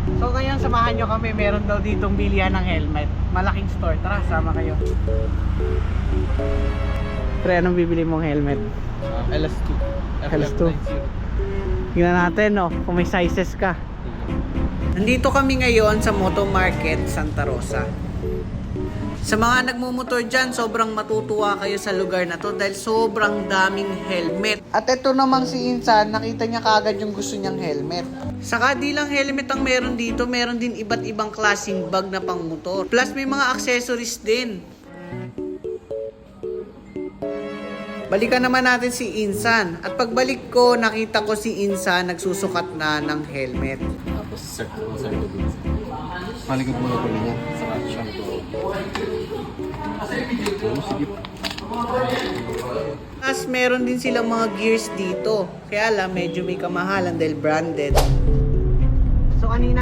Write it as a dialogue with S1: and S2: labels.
S1: So ngayon samahan nyo kami, meron daw ditong bilihan ng helmet. Malaking store, tara sama kayo. Pre, anong bibili mong helmet?
S2: LS2.
S1: LS2. Tingnan natin no, kung may sizes ka. Nandito kami ngayon sa Moto Market Santa Rosa. Sa mga nagmumotor dyan, sobrang matutuwa kayo sa lugar na to dahil sobrang daming helmet. At ito namang si Insan, nakita niya kaagad yung gusto niyang helmet. Saka di lang helmet ang meron dito, meron din iba't ibang klaseng bag na pang motor. Plus may mga accessories din. Balikan naman natin si Insan. At pagbalik ko, nakita ko si Insan nagsusukat na ng helmet.
S2: Tapos sir ko din. Maligod muna ko niya sa action ko. Sige.
S1: Tapos meron din silang mga gears dito. Kaya lang medyo may kamahalan dahil branded. So kanina